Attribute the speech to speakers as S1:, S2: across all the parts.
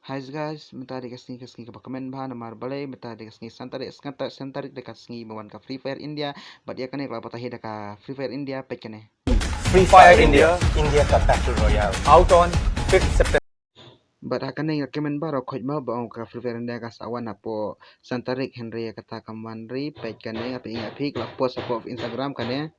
S1: Hai guys, minta kasih ke komen bahan nomor balai, minta kasih santarik dekat kasih bawan ke Free Fire India, bat dia kene kalau patah dekat Free Fire India page kene.
S2: Free Fire India, India ka Battle Royale. Out on 5th September.
S1: Bat akan yang komen baru kau mau bawa ke Free Fire India kas awan apa santarik Henry kata kamanri page kene apa ingat pik post apa Instagram kene.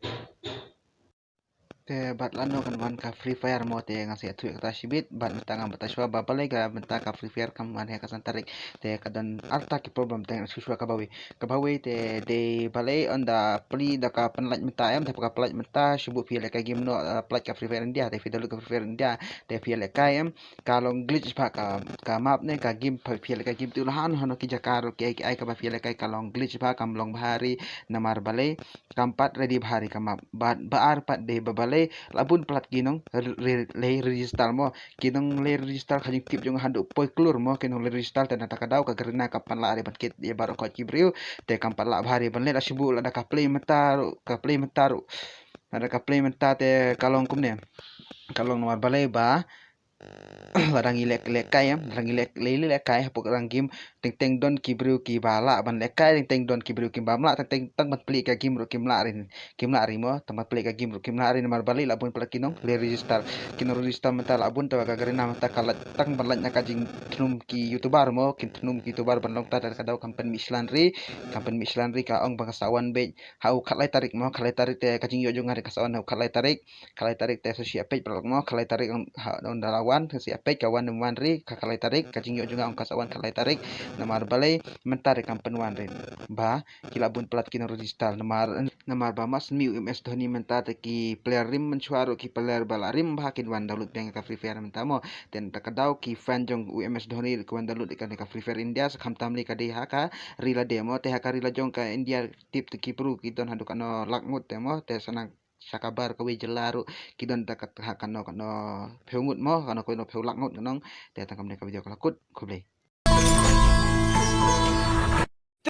S1: Te bat lano kan wan ka Free Fire mo te ngasih atu kata sibit bat mentang bata shwa ba balai ga mentang ka Free Fire kam wan ka santarik te kadan arta ki problem te shwa ka bawi te de balai onda pli da ka penlaj menta em te ka pelaj menta sibuk pi ka game no pelaj ka Free Fire India te video ka Free Fire India te pi ka em kalau glitch ba ka map ne ka game pi ka game tu lahan hono ki jakar ki ai ka ba pi ka kalau glitch ba kam long bahari namar balai kampat ready bahari kamap bat baar pat de babalai labun plat ginong le register mo kinong le register khajing tip jong handu poi klur mo kinong le register tan takadau ka gerna kapan la are batkit ye baro ko kibriu te kampat la bahari ban le asibu la da ka play metaru ada ka play meta te kalong kumne kalong nomor balai ba larang ilek lekai larang ilek lele lekai hapuk rang game teng don kibriu ki bala ban lekai teng don kibriu ki bamla teng mat pli ka game ro kimla rin mo tamat pli ka game ro kimla rin mar bali labun pla kinong le register kinong register menta labun ta ka garina menta kalat tang balat na kajing knum ki youtuber mo knum ki youtuber ban long ta kadau kampen Michelin ri ka ong bangsawan be hau khalai tarik mo khalai tarik te kajing yo jong hari kasawan hau khalai tarik te so siap page mo khalai tarik on dalawan si apek kawan wan ri kakalai tarik kajing yo juga angkas awan kalai tarik namar balai mentar kampen wan ri ba kila bun plat kino register namar ba mas mi UMS Dhoni mentar ki player rim mencuaru ki player balarim ba kin wan download bank ka Free Fire mentamo ten takadau ki fan jong UMS Dhoni ki wan download ka Free Fire India sakham tamli ka deha ka rila demo te ka rila jong ka India tip ki pro ki don handu kano lakmut demo te sanang sakabar kawi jelaru kidon takat kano peungut mo kano ko no peulak ngot nong te tangkam ne ka video kalakut kublai